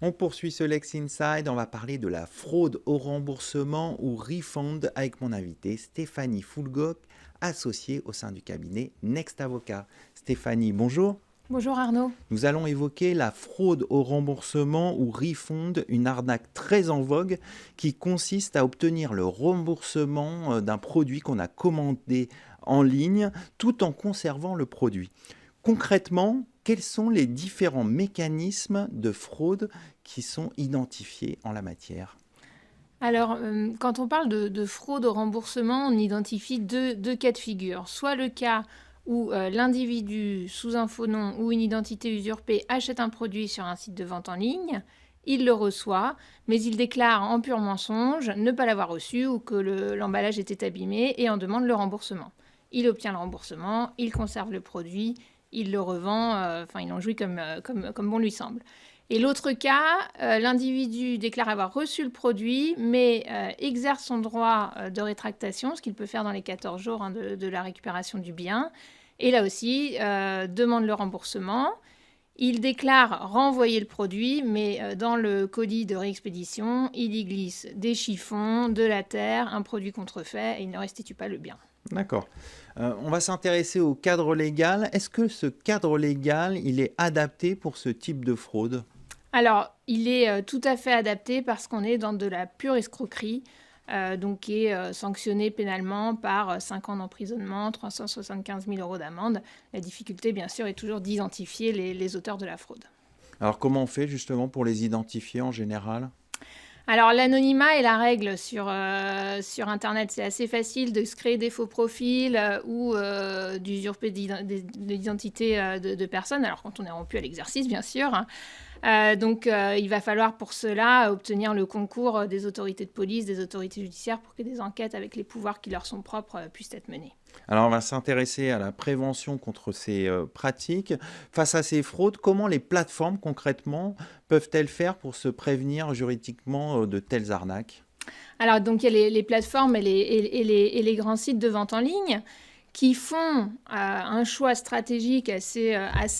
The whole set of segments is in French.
On poursuit ce Lex Inside, on va parler de la fraude au remboursement ou refund avec mon invité Stéphanie Foulgoc, associée au sein du cabinet Next Avocat. Stéphanie, bonjour. Bonjour Arnaud. Nous allons évoquer la fraude au remboursement ou refund, une arnaque très en vogue qui consiste à obtenir le remboursement d'un produit qu'on a commandé en ligne tout en conservant le produit. Concrètement, quels sont les différents mécanismes de fraude qui sont identifiés en la matière? Alors, quand on parle de fraude au remboursement, on identifie deux cas de figure. Soit le cas où l'individu, sous un faux nom ou une identité usurpée, achète un produit sur un site de vente en ligne, il le reçoit, mais il déclare en pur mensonge ne pas l'avoir reçu ou que l'emballage était abîmé et en demande le remboursement. Il obtient le remboursement, il conserve le produit, il le revend, il en jouit comme bon lui semble. Et l'autre cas, l'individu déclare avoir reçu le produit, mais exerce son droit de rétractation, ce qu'il peut faire dans les 14 jours de la récupération du bien. Et là aussi, demande le remboursement. Il déclare renvoyer le produit, mais dans le colis de réexpédition, il y glisse des chiffons, de la terre, un produit contrefait, et il ne restitue pas le bien. D'accord. On va s'intéresser au cadre légal. Est-ce que ce cadre légal, il est adapté pour ce type de fraude? Alors, il est tout à fait adapté parce qu'on est dans de la pure escroquerie, donc qui est sanctionné pénalement par 5 ans d'emprisonnement, 375 000 euros d'amende. La difficulté, bien sûr, est toujours d'identifier les auteurs de la fraude. Alors comment on fait justement pour les identifier en général? Alors, l'anonymat est la règle sur Internet. C'est assez facile de se créer des faux profils ou d'usurper l'identité de personnes, alors quand on est rompu à l'exercice, bien sûr. Donc, il va falloir pour cela obtenir le concours des autorités de police, des autorités judiciaires pour que des enquêtes avec les pouvoirs qui leur sont propres puissent être menées. Alors on va s'intéresser à la prévention contre ces pratiques. Face à ces fraudes, comment les plateformes concrètement peuvent-elles faire pour se prévenir juridiquement de telles arnaques? Alors, donc, il y a les plateformes et les grands sites de vente en ligne qui font un choix stratégique assez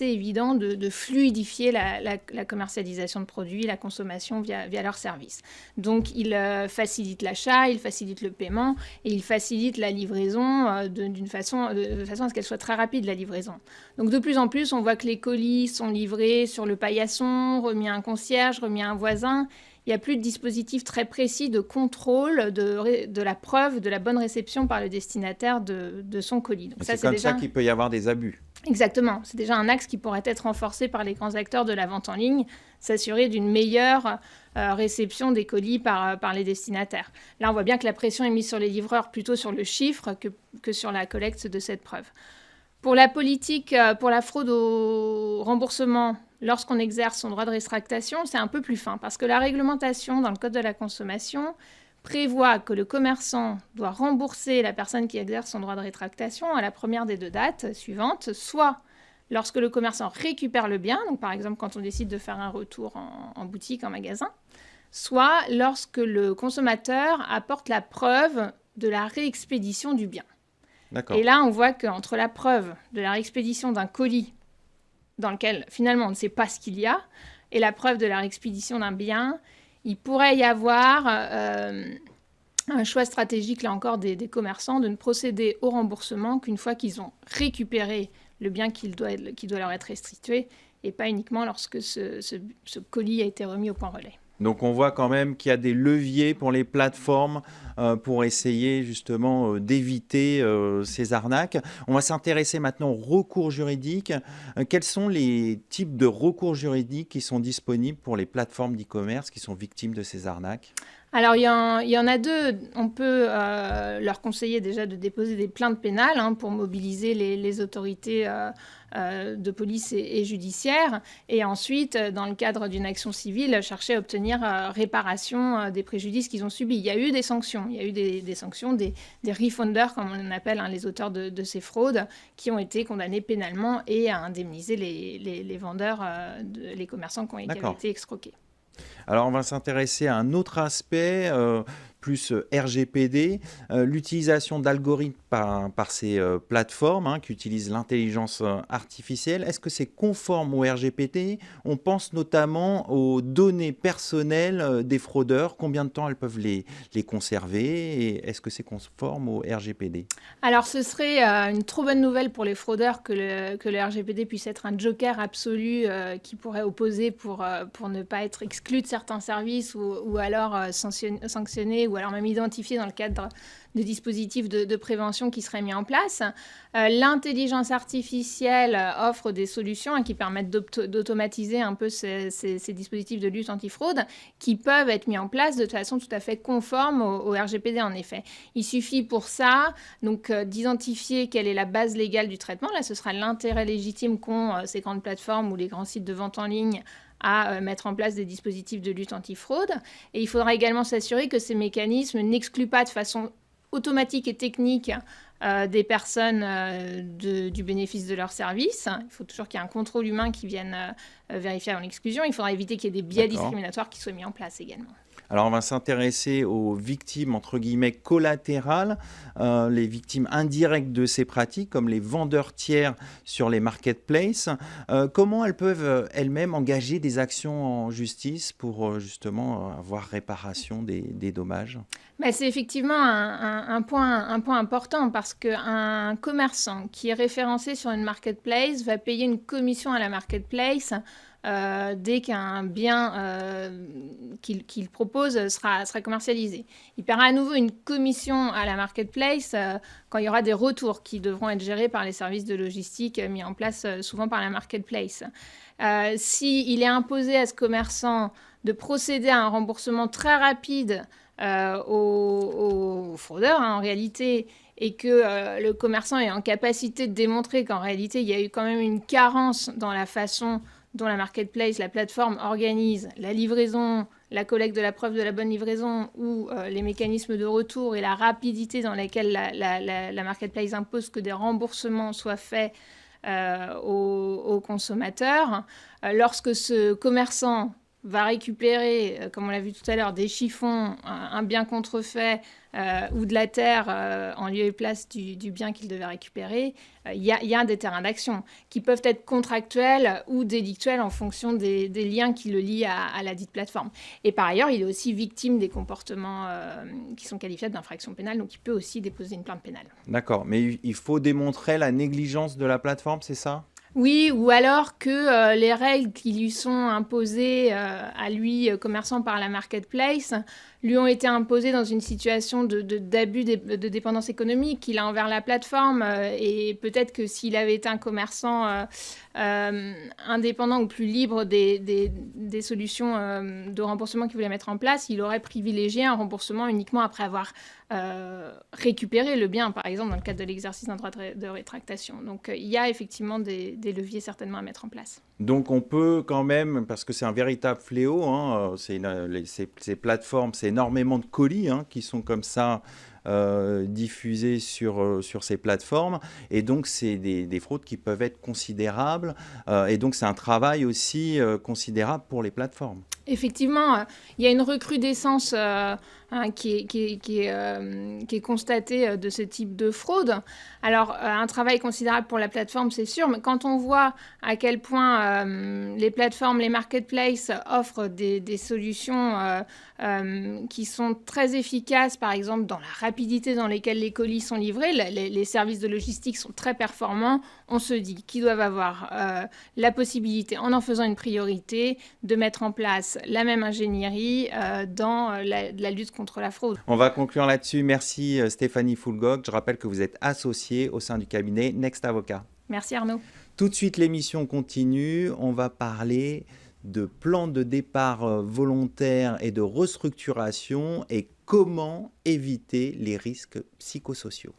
évident de fluidifier la commercialisation de produits, la consommation via leurs services. Donc, ils facilitent l'achat, ils facilitent le paiement et ils facilitent la livraison de façon à ce qu'elle soit très rapide, la livraison. Donc, de plus en plus, on voit que les colis sont livrés sur le paillasson, remis à un concierge, remis à un voisin. Il n'y a plus de dispositif très précis de contrôle de la preuve de la bonne réception par le destinataire de son colis. Donc C'est comme ça qu'il peut y avoir des abus. Exactement. C'est déjà un axe qui pourrait être renforcé par les grands acteurs de la vente en ligne, s'assurer d'une meilleure réception des colis par les destinataires. Là, on voit bien que la pression est mise sur les livreurs plutôt sur le chiffre que sur la collecte de cette preuve. Pour la politique, pour la fraude au remboursement, lorsqu'on exerce son droit de rétractation, c'est un peu plus fin parce que la réglementation dans le Code de la consommation prévoit que le commerçant doit rembourser la personne qui exerce son droit de rétractation à la première des deux dates suivantes, soit lorsque le commerçant récupère le bien, donc par exemple quand on décide de faire un retour en boutique, en magasin, soit lorsque le consommateur apporte la preuve de la réexpédition du bien. D'accord. Et là, on voit qu'entre la preuve de la réexpédition d'un colis dans lequel finalement on ne sait pas ce qu'il y a, et la preuve de la réexpédition d'un bien, il pourrait y avoir un choix stratégique, là encore, des commerçants de ne procéder au remboursement qu'une fois qu'ils ont récupéré le bien qui doit leur être restitué, et pas uniquement lorsque ce colis a été remis au point relais. Donc on voit quand même qu'il y a des leviers pour les plateformes pour essayer justement d'éviter ces arnaques. On va s'intéresser maintenant au recours juridique. Quels sont les types de recours juridiques qui sont disponibles pour les plateformes d'e-commerce qui sont victimes de ces arnaques? Alors, il y en a deux. On peut leur conseiller déjà de déposer des plaintes pénales pour mobiliser les autorités de police et judiciaires. Et ensuite, dans le cadre d'une action civile, chercher à obtenir réparation des préjudices qu'ils ont subis. Il y a eu des sanctions. Il y a eu des sanctions, des refunders, comme on appelle les auteurs de ces fraudes, qui ont été condamnés pénalement et à indemniser les vendeurs, les commerçants qui avaient été escroqués. Alors, on va s'intéresser à un autre aspect plus RGPD, l'utilisation d'algorithmes par ces plateformes qui utilisent l'intelligence artificielle. Est-ce que c'est conforme au RGPD? On pense notamment aux données personnelles des fraudeurs. Combien de temps elles peuvent les conserver? Et est-ce que c'est conforme au RGPD? Alors, ce serait une trop bonne nouvelle pour les fraudeurs que le RGPD puisse être un joker absolu qui pourrait opposer pour ne pas être exclu de certains services ou alors sanctionné ou alors même identifié dans le cadre de dispositifs de prévention qui seraient mis en place. L'intelligence artificielle offre des solutions qui permettent d'automatiser un peu ces dispositifs de lutte antifraude qui peuvent être mis en place de façon tout à fait conforme au RGPD en effet. Il suffit pour ça donc d'identifier quelle est la base légale du traitement. Là, ce sera l'intérêt légitime qu'ont ces grandes plateformes ou les grands sites de vente en ligne à mettre en place des dispositifs de lutte antifraude. Et il faudra également s'assurer que ces mécanismes n'excluent pas de façon automatique et technique des personnes du bénéfice de leur service. Il faut toujours qu'il y ait un contrôle humain qui vienne vérifier avant l'exclusion. Il faudra éviter qu'il y ait des biais discriminatoires qui soient mis en place également. Alors, on va s'intéresser aux victimes, entre guillemets, collatérales, les victimes indirectes de ces pratiques, comme les vendeurs tiers sur les marketplaces. Comment elles peuvent elles-mêmes engager des actions en justice pour justement avoir réparation des dommages? C'est effectivement un point important parce qu'un commerçant qui est référencé sur une marketplace va payer une commission à la marketplace dès qu'un bien qu'il propose sera commercialisé. Il paiera à nouveau une commission à la marketplace quand il y aura des retours qui devront être gérés par les services de logistique mis en place souvent par la marketplace. S'il est imposé à ce commerçant de procéder à un remboursement très rapide aux fraudeurs en réalité, et que le commerçant est en capacité de démontrer qu'en réalité il y a eu quand même une carence dans la façon dont la marketplace, la plateforme organise la livraison, la collecte de la preuve de la bonne livraison ou les mécanismes de retour et la rapidité dans laquelle la marketplace impose que des remboursements soient faits aux consommateurs. Lorsque ce commerçant va récupérer, comme on l'a vu tout à l'heure, des chiffons, un bien contrefait ou de la terre en lieu et place du bien qu'il devait récupérer, il y a des terrains d'action qui peuvent être contractuels ou délictuels en fonction des liens qui le lient à la dite plateforme. Et par ailleurs, il est aussi victime des comportements qui sont qualifiés d'infraction pénale, donc il peut aussi déposer une plainte pénale. D'accord, mais il faut démontrer la négligence de la plateforme, c'est ça? Oui, ou alors que les règles qui lui sont imposées à lui, commerçant par la marketplace, lui ont été imposées dans une situation d'abus de dépendance économique qu'il a envers la plateforme. Et peut-être que s'il avait été un commerçant indépendant ou plus libre des solutions de remboursement qu'il voulait mettre en place, il aurait privilégié un remboursement uniquement après avoir récupérer le bien, par exemple, dans le cadre de l'exercice d'un droit de rétractation. Donc, il y a effectivement des leviers certainement à mettre en place. Donc, on peut quand même, parce que c'est un véritable fléau, ces plateformes, c'est énormément de colis qui sont comme ça diffusés sur ces plateformes. Et donc, c'est des fraudes qui peuvent être considérables. Et donc, c'est un travail aussi considérable pour les plateformes. Effectivement, il y a une recrudescence qui est constatée de ce type de fraude. Alors, un travail considérable pour la plateforme, c'est sûr, mais quand on voit à quel point les plateformes, les marketplaces offrent des solutions qui sont très efficaces, par exemple, dans la rapidité dans laquelle les colis sont livrés, les services de logistique sont très performants, on se dit qu'ils doivent avoir la possibilité, en faisant une priorité, de mettre en place la même ingénierie dans la lutte contre la fraude. On va conclure là-dessus. Merci Stéphanie Foulgog. Je rappelle que vous êtes associée au sein du cabinet Next Avocat. Merci Arnaud. Tout de suite, l'émission continue. On va parler de plan de départ volontaire et de restructuration et comment éviter les risques psychosociaux.